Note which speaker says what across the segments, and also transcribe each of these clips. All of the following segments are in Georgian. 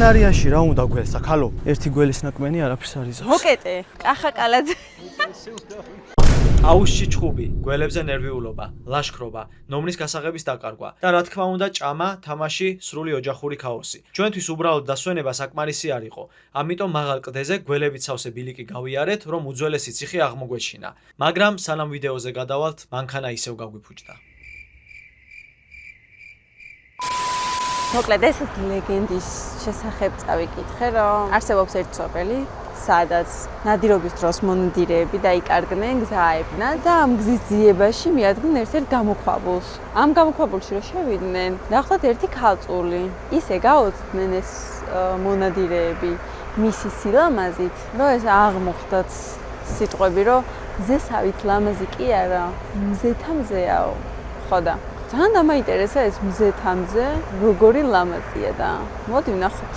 Speaker 1: უზნარიანში რა უნდა გველსა ქალო? ერთი გველის ნაკმენი არაფერს არ იზავს.
Speaker 2: მოკეტე, კახაკალაძე.
Speaker 3: აუზში ჩხუბი, გველებზე ნერვიულობა, ლაშქრობა, ნომრის გასაღების დაკარგვა და რა თქმა უნდა ჭამა, თამაში, სრული ოჯახური ქაოსი. ჩვენთვის უბრალოდ დასვენება საკმარისი არ იყო. ამიტომ მაღალ კლდეზე გველებით სავსე ბილიკი გავიარეთ, რომ უძველესი ციხე აღმოგვეჩინა. მაგრამ სანამ ვიდეოზე გადავალთ, მანქანა ისევ გაგვიფუჭდა.
Speaker 2: მოკლედ ესეთი ლეგენდის შესახებ წავიკითხე, რომ არსებობს ერთი სოფელი, სადაც ნადირობის დროს მონადირეები დაიკარგნენ, გზაებნან და ამ გზის ძიებაში მიადგნენ ერთ-ერთ გამოქვაბულს. ამ გამოქვაბულში რომ შევიდნენ, ნახოთ ერთი ქალწული. ისე გაოცდნენ ეს მონადირეები მისი სილამაზით, რომ ეს აღმოხდათ სიტყვები, რომ მზესავით ლამაზი კი არა, მზეთამზეაო. ხოდა ძალიან დამაინტერესა ეს მზეთამზე, როგორი ლამაზია და მოდი ვნახოთ.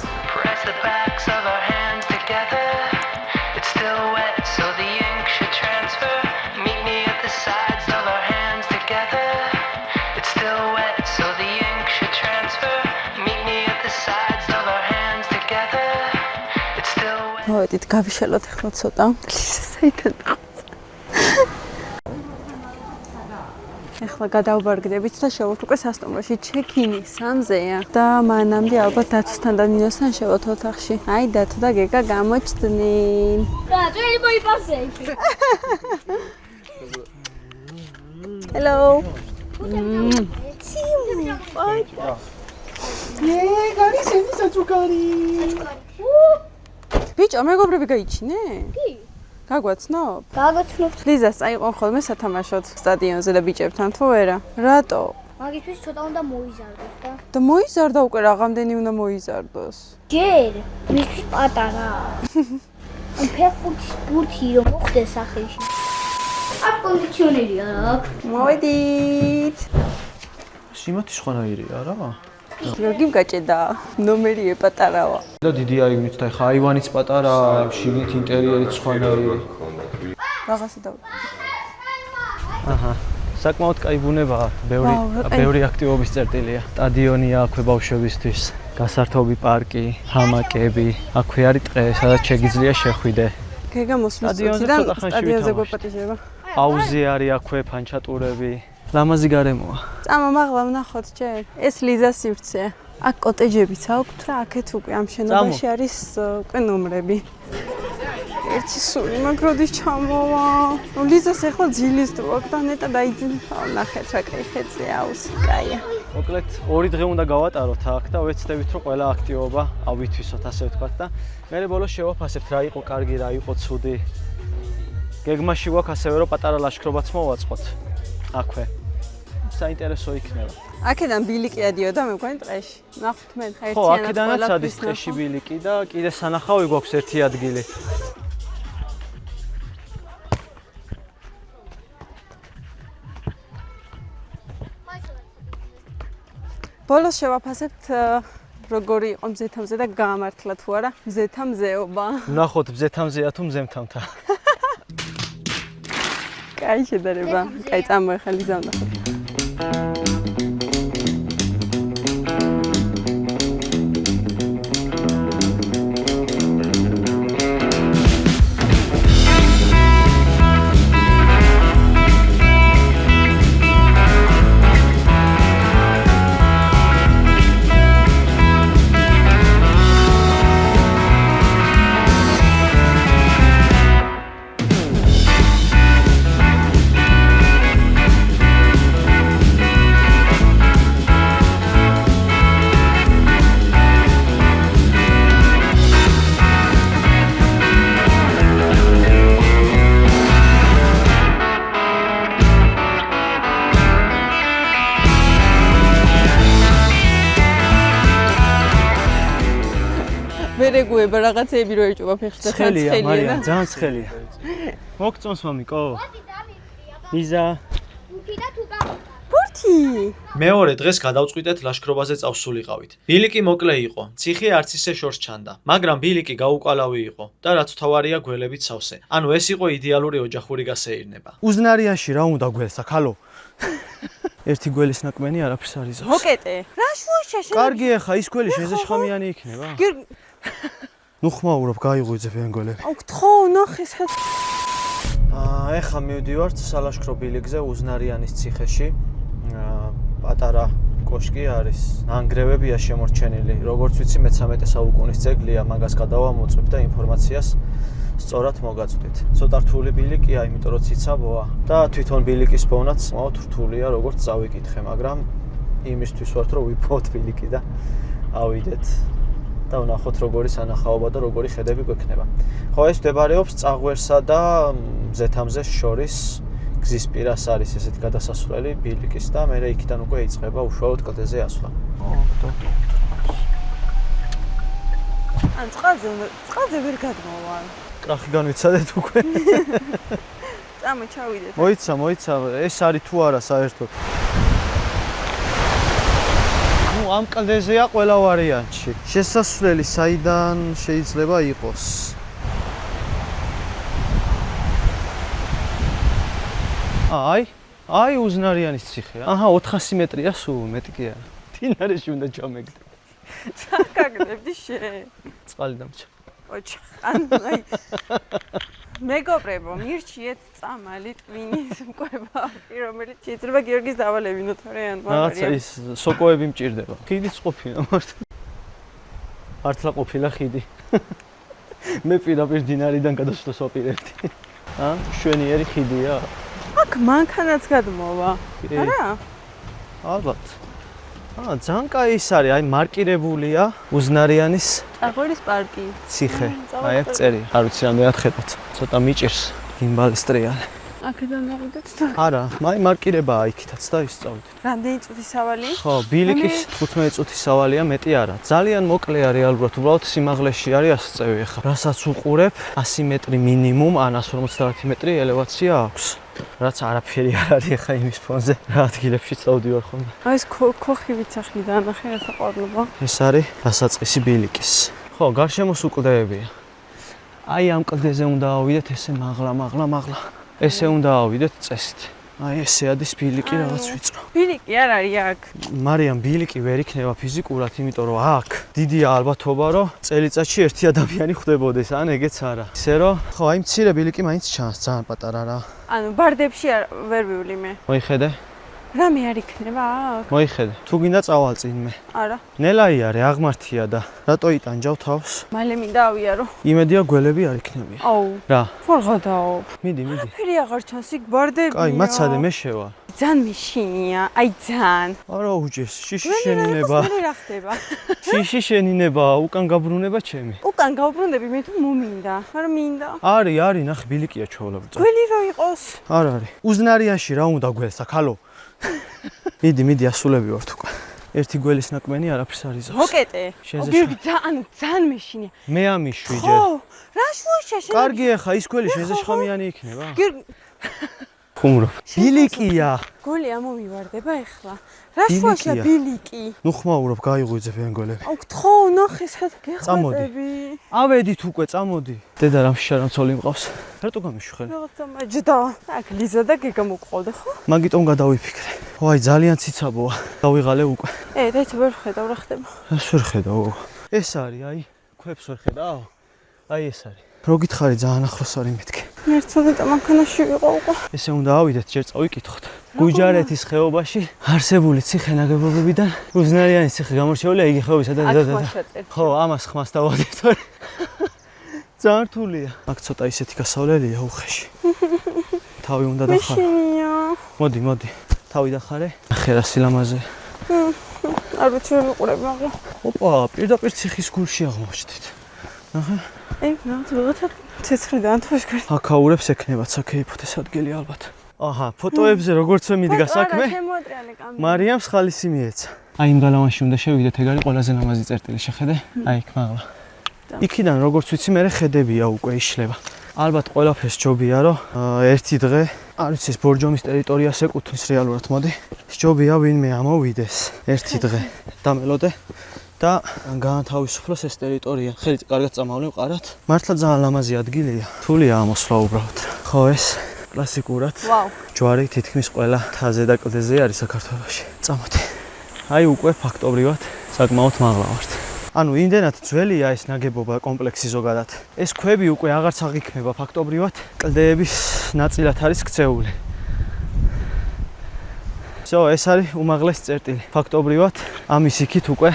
Speaker 2: მოვედით გავიშალოთ ახლა ცოტა. საიდან ახლა გადავბარგდებით და შევოთ უკვე სასტუმროში. ჩეკინი 3-ზეა და მანამდე ალბათ დათოსთან და ნინოსთან შევოთ ოთახში. აი დათო და გეგა გამოჩდნენ.
Speaker 4: და წელი მოიპასე.
Speaker 2: Hello.
Speaker 1: გარი შენი საჩუქარი.
Speaker 2: ბიჭო, მეგობრები გაიჩინე?
Speaker 4: კი.
Speaker 2: გაგვაცნობ?
Speaker 4: გაგაცნობ.
Speaker 2: ლიზას წაიყვან ხოლმე სათამაშოდ სტადიონზე და ბიჭებთან თუ არა? რატო?
Speaker 4: მაგისთვის ცოტა უნდა მოიზარდოს და.
Speaker 2: და მოიზარდა უკვე რაღაცამდენი უნდა მოიზარდოს.
Speaker 4: ჯერ მისთვის პატარა. ამ ფეხბურთის ბურთი რომ მოხდეს სახელში. აქ კონდიციონერი აქვს.
Speaker 2: მოვედით.
Speaker 1: სიმათი სხვანაირია რა?
Speaker 2: გიორგი გაჭედა. ნომერი ეპატარავა.
Speaker 1: და დიდი აივნით და ხა აივანიც პატარა, შიგნით ინტერიერიც სხვანაირი.
Speaker 2: რაღაცა და.
Speaker 1: აჰა. საკმაოდ კაი ბუნებაა, ბევრი აქტივობის წერტილია. სტადიონია აქვე ბავშვებისთვის, გასართობი პარკი, ჰამაკები, აქვე არის ტყე, სადაც შეგიძლია შეხვიდე.
Speaker 2: გეგა მოსვლის წუთიდან სტადიონზე გვეპატიჟება.
Speaker 1: აუზი არის აქვე, ფანჩატურები. ლამაზი გარემოა.
Speaker 2: წამა მაღლა ვნახოთ ჯერ. ეს ლიზას სივრცეა. აქ კოტეჯებიც აქვთ რა, აქეთ უკვე ამ შენობაში არის უკვე ნომრები. ერთი სული მაგროდის ჩამოვა. ლიზას ახლა ძილის დრო აქვს და ნეტა დაიძინე. ნახეთ რა კაი ხეწია, აუზი კაია.
Speaker 1: მოკლედ 2 დღე უნდა გავატაროთ აქ და ვეცდებით რომ ყველა აქტივობა ავითვისოთ ასე ვთქვათ და მე ბოლოს შევაფასებთ რა იყო კარგი, რა იყო ცუდი. გეგმაში გვაქვს ასევე რომ პატარა ლაშქრობაც მოვაწყოთ. აქვე. საინტერესო იქნება.
Speaker 2: აქედან ბილიკი ადიოდა მე მგონი ტყეში. ნახოთ მე ხა ერთიანად
Speaker 1: ხო, აქედანაც ადის ტყეში ბილიკი და კიდე სანახავი გვაქვს ერთი ადგილი.
Speaker 2: ბოლოს შევაფასებთ როგორი იყო მზეთამზე და გაამართლა თუ არა მზეთამზეობა.
Speaker 1: ვნახოთ მზეთამზეა თუ მზემთამთა.
Speaker 2: კაი შედარება. კაი წამოეხლა ლიზა ვნახოთ. ვერეგუება რაღაცეები რო ეჭობა ფეხში და
Speaker 1: ცხელია, მარია, ძალიან ცხელია. მოგწონს მამიკო? ლიზა.
Speaker 2: ბურთი.
Speaker 3: მეორე დღეს გადავწყვიტეთ ლაშქრობაზე წავსულიყავით. ბილიკი მოკლე იყო, ციხე არც ისე შორს ჩანდა, მაგრამ ბილიკი გაუკვალავი იყო და რაც თავარია გველებით სავსე. ანუ ეს იყო იდეალური ოჯახური გასეირნება.
Speaker 1: უზნარიანში რა უნდა გველსა ქალო? ერთი გველის ნაკმენი არაფერს არ იზავს.
Speaker 2: მოკეტე. რა შუაშა შენ?
Speaker 1: კარგი ახლა ის გველი შეზეშხამიანი იქნება. ნუ ხმაურობ, გაიღვიძებ ენგოლები.
Speaker 2: აუ გთხოვ, ნახე სად.
Speaker 1: ეხლა მივდივართ სალაშქრო ბილიკზე უზნარიანის ციხეში. პატარა კოშკი არის. ნანგრევებია შემორჩენილი. როგორც ვიცი, მე-13 საუკუნის ძეგლია, მაგას გადავამოწმებ და ინფორმაციას სწორად მოგაწვდით. ცოტა რთული ბილიკია, იმიტომ რომ ციცაბოა და თვითონ ბილიკის ფონაც მოოთ რთულია, როგორც წავიკითხე, მაგრამ იმისთვის ვართ, რომ ვიპოვოთ ბილიკი და ავიდეთ და ვნახოთ როგორი სანახაობა და როგორი ხედები გვექნება. ხო, ეს მდებარეობს წაღვერსა და მზეთამზეს შორის გზის პირას არის ესეთი გადასასვლელი ბილიკის და მე იქიდან უკვე იწყება უშუალოდ კლდეზე ასვლა.
Speaker 2: ან წყალზე ვერ გადმოვალ.
Speaker 1: კრახი განვიცადეთ უკვე.
Speaker 2: წამო ჩავიდეთ.
Speaker 1: მოიცა, ეს არის თუ არა საერთოდ. ნუ ამ კლდეზეა ყველა ვარიანტში. შესასვლელი საიდან შეიძლება იყოს? აი უზნარიანის ციხე. აჰა 400 მეტრია სულ, მეტი კი არა. მდინარეში უნდა ჩამეგდე.
Speaker 2: ჩაკაგდებდი შენ.
Speaker 1: წყალი დამჭა.
Speaker 2: ოჩა, აი მეგობრებო, მირჩიეთ წამალი ტვინის მკვება, რომელიც შეიძლება გიორგის დავალებინოთ, რიან მაგარია.
Speaker 1: რაღაცა ის სოკოები მჭირდება. ხიდიც ყოფილა მარტო. მართლა ყოფილა ხიდი. მე პირდაპირ დინარიდან გადასვლას ვაპირებდი. შვენიერი ხიდია.
Speaker 2: აქ მანქანაც გადმოვა. არა?
Speaker 1: ალბათ. ძალიან კაი ის არის, აი მარკირებულია უზნარიანის
Speaker 2: წაღვერის პარკი.
Speaker 1: ციხე. აი აქ წერი. არ ვიცი რამდენად ხედავთ. ცოტა მიჭირს გიმბალისტრიალე.
Speaker 2: აქედან ავიდეთ და
Speaker 1: არა, მაი მარკირებაა იქითაც და ისწავლით.
Speaker 2: რამდენი წუთის სავალი?
Speaker 1: ხო, ბილიკის 15 წუთის სავალია, მეტი არა. ძალიან მოკლეა რეალურად, უბრალოდ სიმაღლეში არის 100 წევი ახლა. რასაც უყურებ, 100 მეტრი მინიმუმ, ან 150 მეტრი ელევაცია აქვს. რაც არაფერი არ არის ახლა იმის ფონზე. რა ადგილებში წავდივარ ხოლმე.
Speaker 2: აი ეს ქოხივით სახლი დაანახე რა საყვარლობა.
Speaker 1: ეს არის დასაწყისი ბილიკის. ხო, გარშემოს უკლდეებია. აი ამ კლდეზე უნდა ავიდეთ ესე მაღლა. ესე უნდა ავიდეთ წესით. აი ესე ადის ბილიკი რაღაც ვიწრო.
Speaker 2: ბილიკი არ არის აქ.
Speaker 1: მარიამ ბილიკი ვერ იქნება ფიზიკურად, იმიტომ რომ აქ დიდია ალბათობა, რომ წელიწადში ერთი ადამიანი ხვდებოდეს, ან ეგეც არა. ისე რომ ხო, აი მცირე ბილიკი მაინც ჩანს, ძალიან პატარა რა.
Speaker 2: ანუ ბარდებში ვერ ვივლი მე.
Speaker 1: მოიხედე?
Speaker 2: რამე არ იქნება აქ?
Speaker 1: მოიხედე. თუ გინდა წავალ წინ მე.
Speaker 2: არა.
Speaker 1: ნელაიარე, აღმართია და რატო იტანჯავ თავს?
Speaker 2: მალე მინდა ავიარო.
Speaker 1: იმედია გველები არ იქნებიან.
Speaker 2: აუ.
Speaker 1: რა?
Speaker 2: ფორღადაო.
Speaker 1: მიდი.
Speaker 2: ფერი აღარ ჩანს იქ ბარდებია.
Speaker 1: კაი, მაცადე მე შევა.
Speaker 2: ძალიან მიშინია, აი ძალიან.
Speaker 1: არა უჯეს, შიში შენინება.
Speaker 2: მე რა ხდება?
Speaker 1: შიში შენინება, უკან გაბრუნება ჩემი.
Speaker 2: უკან გავბრუნდები მე თუ მომინდა. არ მინდა.
Speaker 1: არის, ნახე ბილიკია ჩვეულებრივ.
Speaker 2: გველი რო იყოს?
Speaker 1: არ არის. უზნარიანში რა უნდა გველს აქ, ჰალო? მიდი ასულები ვართ უკვე. ერთი გველის ნაკმენი არაფერს არ იზავს.
Speaker 2: მოკეტე. გიორგი ძალიან მეშინია.
Speaker 1: მე ამიშვი ჯერ.
Speaker 2: ხო, რა შუაშა შენ?
Speaker 1: კარგი ახლა ის გველი შეზეშხამიანი იქნება.
Speaker 2: გიორგი
Speaker 1: ხუმრობ. ბილიკია.
Speaker 2: გული ამომივარდება ეხლა. რა შუაშა ბილიკი?
Speaker 1: ნუ ხმაურობ, გაიღვიძებ ენგოლები.
Speaker 2: აუ გთხოვ, ნახე სად გეხმარები.
Speaker 1: ავედით უკვე, წამოდი. დედა რამ შარამცოლი მყავს. რატო გამიშვხენ?
Speaker 2: რაღაცა მაჯდა. აქ ლიზა და გეგა მოყავდა ხო?
Speaker 1: მაგიტომ გადავიფიქრე. ვაი, ძალიან ციცაბოა. დავიღალე უკვე.
Speaker 2: დაიცა ვერ ხედავ რა ხდება.
Speaker 1: ეს ვერ ხედავ. ეს არის, აი, ქვებს ვერ ხედავ. აი ეს არის. რო გითხარი ძალიან ახლოს არის მეთქე.
Speaker 2: ერთადერთი მანქანაში ვიყო უკვე.
Speaker 1: ესე უნდა ავიდეთ, ჯერ წავიკითხოთ. გუჯარეთის ხეობაში არსებული ციხე ნაგებობებიდან უზნარიანის ციხე გამორჩეულია იგი ხეობისა და ხო, ამას ხმას დავადეთ. ძალიან რთულია. აქ ცოტა ისეთი გასავლელია უხეში. თავი უნდა დახარე. მოდი. თავი დახარე. ახლა რა სილამაზე.
Speaker 2: არ ვიცი რა მიყურებ, მაგრამ
Speaker 1: ოპა, პირდაპირ ციხის გულში აღმოჩნდით. ნახე.
Speaker 2: რაღაცა ცეცხლი დაანთვაშკარი.
Speaker 1: აქაურებს ექნებათ საქეიფოთეს ადგილი ალბათ. აჰა, ფოტოებზე როგორც მიდგა საქმე. მარიამს ხალისი მიეცა. აი იმ გალავანში უნდა შევიდეთ, ეგ არის ყველაზე ლამაზი წერტილი, შეხედე? აი იქ მაღლა. იქიდან როგორც ვიცი, მე ხედებია უკვე იშლება. ალბათ ყველაფერს ჯობია, რომ ერთი დღე, არ ვიცი, ეს ბორჯომის ტერიტორიას ეკუთვნის რეალურად, მოდი. ჯობია ვინმე ამოვიდეს ერთი დღე. დამელოდე. და განათავისუფლოს ეს ტერიტორია. ხელით კარგად წამავლენ ყარად. მართლა ძალიან ლამაზი ადგილია. თულია ამოსვლა უბრალოდ. ხო ეს კლასიკურად.
Speaker 2: ვაუ.
Speaker 1: ჯვარი თითქმის ყველა თაზე და კლდეზე არის საქართველოში. წამოდი. აი უკვე ფაქტობრივად საკმაოდ მაღლა ვართ. ანუ იმდენად ძველია ეს ნაგებობა კომპლექსი ზოგადად. ეს ქვები უკვე აღარც აღიქმება ფაქტობრივად, კლდეების ნაწილად არის ქცეული. ეს არის უმაღლესი წერტილი. ფაქტობრივად ამის იქით უკვე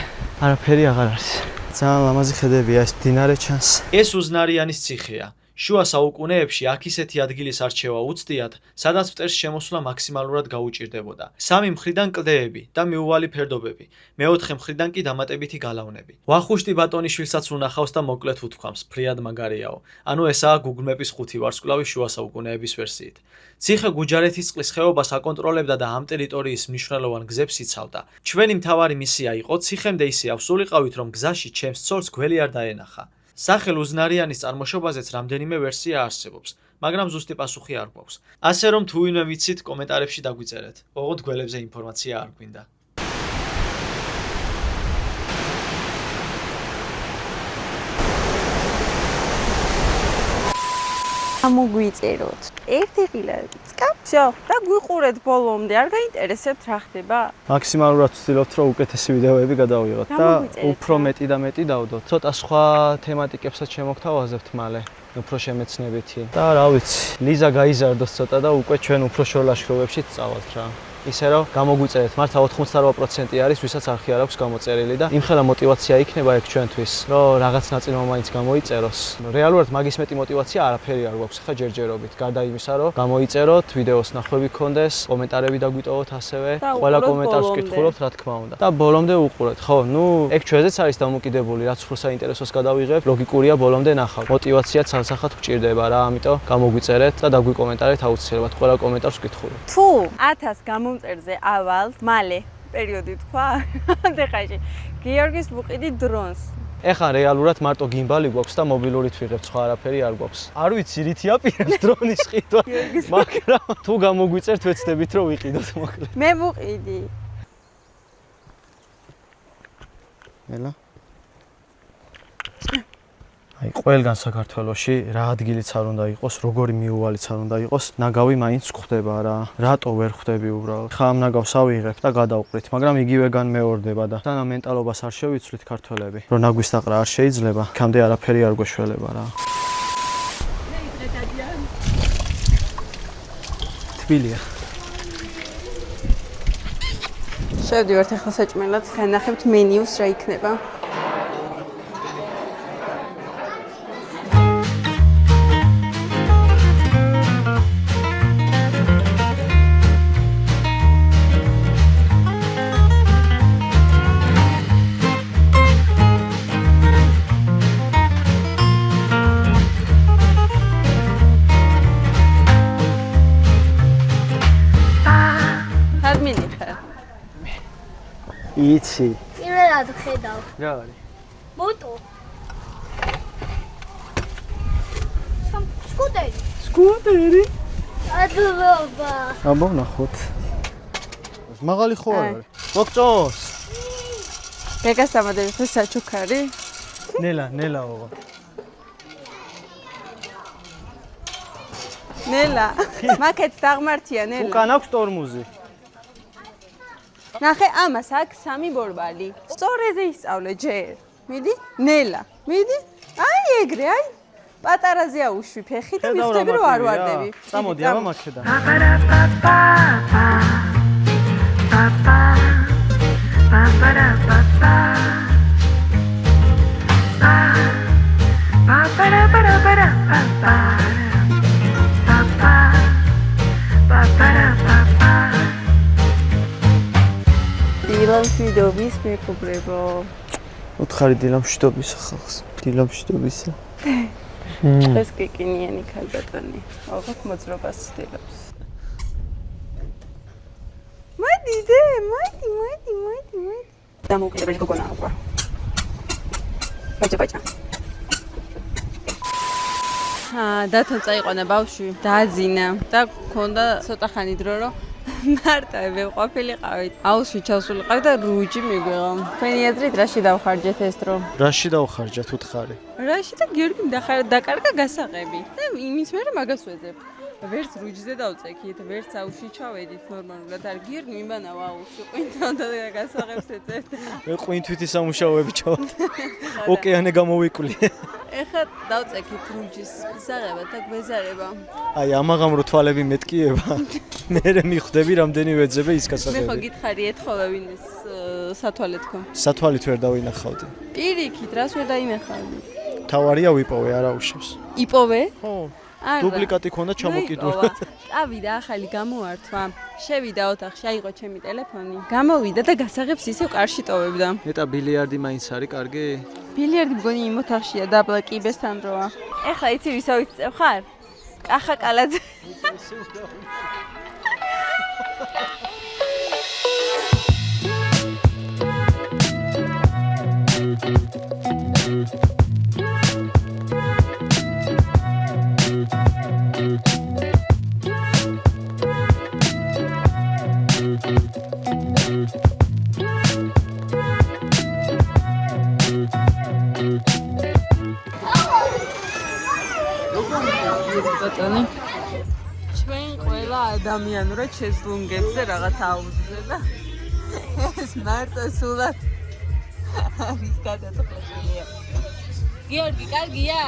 Speaker 1: არაფერი აღარ არის. ძალიან ლამაზი ხედებია, ეს მდინარე ჩანს.
Speaker 3: ეს უზნარიანის ციხეა. შუა საუკუნეებში აქ ისეთი ადგილის არჩევა უცდიათ, სადაც მტერს შემოსვლა მაქსიმალურად გაუჭირდებოდა. სამი მხრიდან კლდეები და მიუვალი ფერდობები, მეოთხე მხრიდან კი დამატებითი გალავნები. ვახუშტი ბატონიშვილსაც უნახავს და მოკლედ უთქვამს, ფრიად მაგარიაო. ანუ ესაა Google Maps-ის 5 ვარსკვლავის შუა საუკუნეების ვერსიით. ციხე გუჯარეთის წყლის ხეობას აკონტროლებდა და ამ ტერიტორიის მნიშვნელოვან გზებს იცავდა. ჩვენი მთავარი მისია იყო ციხემდე ისე ავსულიყავით, რომ გზაში ჩემს ცოლს გველი არ დაენახა. სახელ უზნარიანის წარმოშობაზეც რამდენიმე ვერსია არსებობს, მაგრამ ზუსტი პასუხი არ გვაქვს. ასე რომ თუ ვინმე ვიცით, კომენტარებში დაგვიწერეთ. ოღონდ გველებზე ინფორმაცია არ გვინდა.
Speaker 2: ამოგვიწეროთ. ერთი ღილა წკაფშო და გვიყურეთ ბოლომდე. არ გაინტერესებთ რა ხდება?
Speaker 1: მაქსიმალურად ვცდილობთ, რომ უკეთესი ვიდეოები გადავიღოთ და უფრო მეტი და მეტი დავდოთ. ცოტა სხვა თემატიკებსაც შემოგთავაზებთ მალე, უფრო შემეცნებითი. და რა ვიცი, ლიზა გაიზარდოს ცოტა და უკვე ჩვენ უფრო შორ ლაშქრობებში წავალთ რა. ისე რომ გამოგვიწერეთ, მართა 98% არის, ვისაც არხი არ აქვს გამოწერილი და იმხელა мотиваცია იქნება ეგ ჩვენთვის, რომ რაღაც ნაწილმა მაინც გამოიწეროს. რეალურად მაგის მეტი мотиваცია არაფერი არ გვაქვს ხა ჯერჯერობით. გარდა იმისა, რომ გამოიწეროთ, ვიდეოს ნახვები გქონდეს, კომენტარები დაგვიტოვოთ ასევე, ყველა კომენტარს ვკითხულობთ, რა თქმა უნდა. და ბოლომდე უყურეთ. ხო, ნუ ეგ ჩვენზეც არის დამოკიდებული, რაც უფრო საინტერესოს გადავიღებ, ლოგიკურია ბოლომდე ნახავ. мотиваციაც სალსახად გვჭირდება რა, ამიტომ გამოგვიწერეთ და დაგვიკომენტარეთ აუცილებლად. ყველა კომენტარს ვკითხულობ.
Speaker 2: თუ 1000 გამომწერზე ავალ, მალე პერიოდი თქვა, ანდეხაში. გიორგის ვუყიდი დრონს.
Speaker 1: ეხლა რეალურად მარტო გიმბალი გვაქვს და მობილურით ვიღებთ, სხვა არაფერი არ გვაქვს. არ ვიცი, რითი აპირებს დრონის ყიდვა, მაგრამ თუ გამოგვიწერთ, ვეცდებით რომ ვიყიდოთ მოკლედ.
Speaker 2: მე ვუყიდი.
Speaker 1: ნელა. აი, ყველგან საქართველოში რა ადგილიც არ უნდა იყოს, როგორი მიუვალიც არ უნდა იყოს, ნაგავი მაინც გვხვდება რა. რატო ვერ ხვდები უბრალოდ? ხა ამ ნაგავს ავიღებ და გადავყრით, მაგრამ იგივეგან მეორდება და თანა მენტალობას არ შევიცვლით ქართველები, რომ ნაგვის დაყრა არ შეიძლება, იქამდე არაფერი არ გვეშველება რა. თბილია.
Speaker 2: შევდივართ ახლა საჭმელად, განახებთ მენიუს რა იქნება.
Speaker 1: იცი.
Speaker 4: პირველად ხედავ.
Speaker 1: რა არის?
Speaker 4: მოტო. სკუტერი.
Speaker 1: სკუტერი?
Speaker 4: ადრობა.
Speaker 1: აბა ნახოთ. მაღალი ხო არ არის? მოგწოს?
Speaker 2: გეგას დამადებით ხო საჩუქარი?
Speaker 1: ნელა ოღონდ.
Speaker 2: ნელა. მაკეთ დაღმართია ნელა.
Speaker 1: უკან აქვს ტორმუზი.
Speaker 2: ნახე ამას აქ 3 ბორბალი. სწორეზე ისწავლე ჯერ. მიდი, ნელა. მიდი. აი ეგრე, აი. პატარაზე აუშვი ფეხი და მიხდები რომ არ ვარდები.
Speaker 1: წამოდი აბა მაქედან.
Speaker 2: დილამშვიდობის მეგობრებო.
Speaker 1: უთხარი დილამშვიდობის ხალხს. დილამშვიდობისა.
Speaker 2: ეს კიკინიანი ქალბატონი. ალბათ მოძრობას ცდილობს. მოდი. დამოუკიდებელი გოგონა ვარ. ბაჭა. დათო წაიყვანა ბავშვი, დააძინა და მქონდა ცოტა ხანი დრო რომ მარტავე ყოფილიყავით. აუში ჩავსულიყავით და რუჯი მიგვიღო. თქვენი აზრით რაში დავხარჯეთ ეს დრო?
Speaker 1: რაში დავხარჯეთ უთხარი?
Speaker 2: რაში და გიორგი დაკარგა გასაღები. და იმის მერე მაგას ვეძებ. ვერც რუჯზე დავწექით, ვერც აუში ჩავედით ნორმალურად. არ გირნი იმანა აუში ყვინთან და გასაღებს ეწევთ.
Speaker 1: მე ყვინთვითი სამუშაოები ჩავთ. ოკეანე გამოვიკვლიე.
Speaker 2: ეხლა დავწექით რუჯის საღებად და გვეზარება.
Speaker 1: აი ამაღამ რო თვალები მეტკიება. მე მიხვდები რამდენი ვეძებე ის
Speaker 2: მე ხო
Speaker 1: გასაღები.
Speaker 2: გითხარი ეთხოვე ვინმეს სათვალეთქო.
Speaker 1: სათვალით ვერ დავინახავდი.
Speaker 2: პირიქით, რას ვერ დაინახავდი?
Speaker 1: თავარია ვიპოვე, არა უშავს.
Speaker 2: იპოვე?
Speaker 1: ხო.
Speaker 2: არა.
Speaker 1: დუპლიკატი ქონდა ჩამოკიდული.
Speaker 2: წავიდა ახალი გამოართვა. შევიდა ოთახში, აიღო ჩემი ტელეფონი. გამოვიდა და გასაღებს ისევ კარში ტოვებდა.
Speaker 1: ნეტა ბილიარდი მაინც არის კარგი?
Speaker 2: ბილიარდი მგონი იმ ოთახშია და ბლაკიბესთან დროა. ეხლა იცი ვისავით წევ ხარ? კახა კალაძე. ბატონი ჩვენ ყველა ადამიანურად შეზღუდვებზე რაღაც აუზზე და ეს მარტო სულად არის გადაწყვეტილია. გიორგი, კარგია?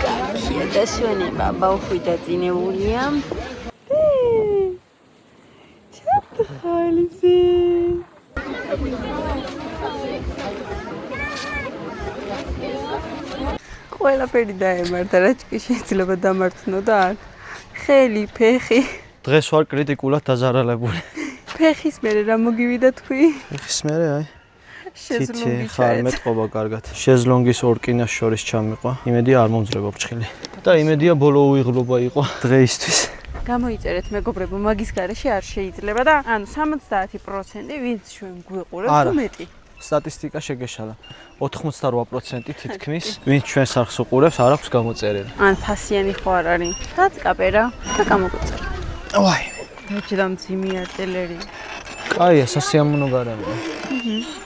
Speaker 2: კარგია და სვენება ბავშვი დაწინებულია. ჩატხალიზი. ყველაფერი დაემართა, რა შეიძლება დამარცხნო და აქ ხელი, ფეხი.
Speaker 1: დღეს ვარ კრიტიკულად დაზარალებული.
Speaker 2: ფეხის მერე რა მოგივიდა თქვი?
Speaker 1: ფეხის მერე აი.
Speaker 2: შეზლონგი
Speaker 1: ხარ მეტყობა კარგად. შეზლონგის ორკინას შორის ჩამიყვა. იმედია არ მომძრება ბრჭყილი. და იმედია ბოლო უიღლობა იყო დღეისთვის.
Speaker 2: გამოიწერეთ მეგობრებო, მაგის გარეშე არ შეიძლება და ანუ 70% ვინც ჩვენ გვიყურებს უმეტი.
Speaker 1: სტატისტიკა შეგეშალა. 88% თითქმის ვინც ჩვენს არხს უყურებს არ აქვს გამოწერილი.
Speaker 2: ან ფასიანი ხო არ არის. დაწკაპერა და გამოგვიწერა.
Speaker 1: ვაი.
Speaker 2: დაჭდა მძიმეა ტელერი.
Speaker 1: კაია, სასიამოვნო გარემოა.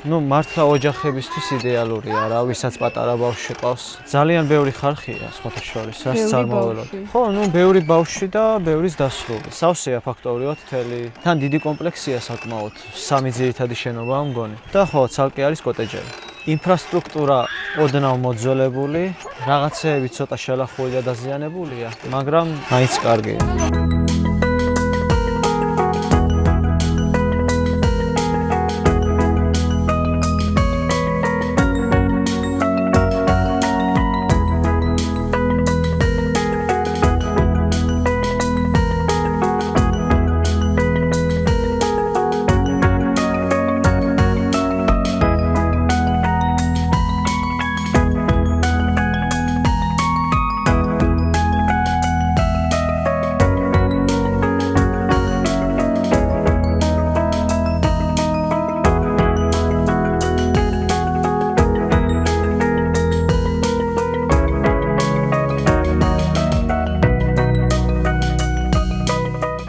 Speaker 1: ნუ მართლა ოჯახებისთვის იდეალურია რა, ვისაც პატარა ბავშვი ყავს. ძალიან ბევრი ხარხია სხვათა შორის, რაც წარმოველოთ. ხო, ნუ ბევრი ბავშვი და ბევრის დასრული. სავსეა ფაქტობრივად მთელი. თან დიდი კომპლექსია საკმაოდ. 3 ძირითადი შენობაა მგონი. და ხო, ცალკე არის კოტეჯები. ინფრასტრუქტურა ოდნავ მოძველებული, რაღაცეები ცოტა შელახული და დაზიანებულია, მაგრამ მაინც კარგია.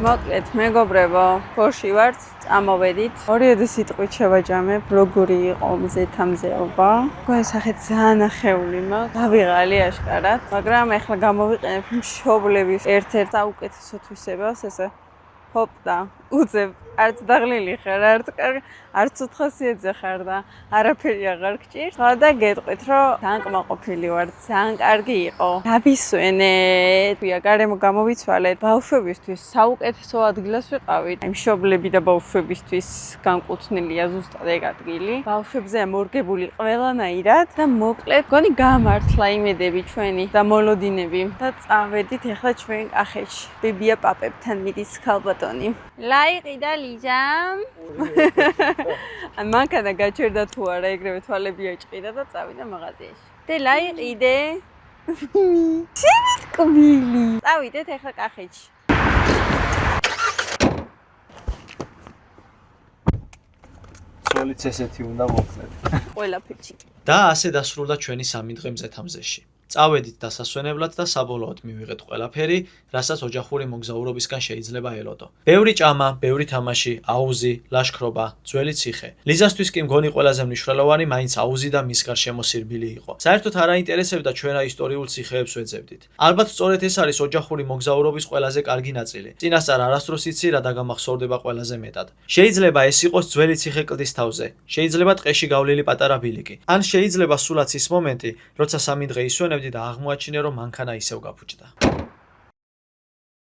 Speaker 2: მოკლედ მეგობრებო, ხოში ვართ, წამოვედით. ორიოდე სიტყვით შევაჯამებ, როგორი იყო მზეთამზეობა. გვესახეთ ძალიან ახეული მაქვს, გავიღალი აშკარად, მაგრამ ეხლა გამოვიყენებ მშობლების ერთ-ერთ საუკეთესო თვისებას, ესე ჰოპ და უძებ, არც დაღლილი ხარ, არც უთხასიათზე ხარ და არაფერი აღარ გჭირს. ხო და გეტყვით, რომ ძალიან კმაყოფილი ვარ, ძალიან კარგი იყო. დავისვენეთ, ვია გარემო გამოვიცვალეთ. ბავშვებისთვის საუკეთესო ადგილას ვიყავით. აი მშობლები და ბავშვებისთვის განკუთვნილია ზუსტად ეგ ადგილი. ბავშვებზე მორგებული ყველანაირად და მოკლედ, გონი გამართლა იმედები ჩვენი და მოლოდინები და წავედით ეხლა ჩვენ კახეთში. ბებია პაპებთან მიდის ქალბატონი. ლაიყი და ლიჟამ. ან მანქანა გაჩერდა თუ არა, ეგრევე თვალები აჭყიდა და წავიდა მაღაზიაში. დე ლაიყი დე. შემიტკბილი. წავიდეთ ეხლა კახეთში.
Speaker 1: ცოლიც ესეთი უნდა მოხდეთ.
Speaker 2: ყველაფერში.
Speaker 3: და ასე დასრულდა ჩვენი 3 დღე მზეთამზეში. წავედით დასასვენებლად და საბოლოოდ მივიღეთ ყველაფერი, რასაც ოჯახური მოგზაურობისგან შეიძლება ელოდო. ბევრი ჭამა, ბევრი თამაში, აუზი, ლაშქრობა, ძველი ციხე. ლიზასთვის კი მგონი ყველაზე მნიშვნელოვანი მაინც აუზი და მის გარშემო სირბილი იყო. საერთოდ არ აინტერესებდა ჩვენ რა ისტორიულ ციხეებს ვეძებდით. ალბათ სწორედ ეს არის ოჯახური მოგზაურობის ყველაზე კარგი ნაწილი. წინასწარ არასდროს იცი რა დაგამახსოვრდება ყველაზე მეტად. შეიძლება ეს იყოს ძველი ციხე კლდის თავზე, შეიძლება ტყეში გავლილი პატარა ბილიკი. ან შეიძლება სულაც ის მომენტი, როცა სამი დღე ისვენებდი და აღმოაჩინე რომ მანქანა ისევ გაფუჭდა.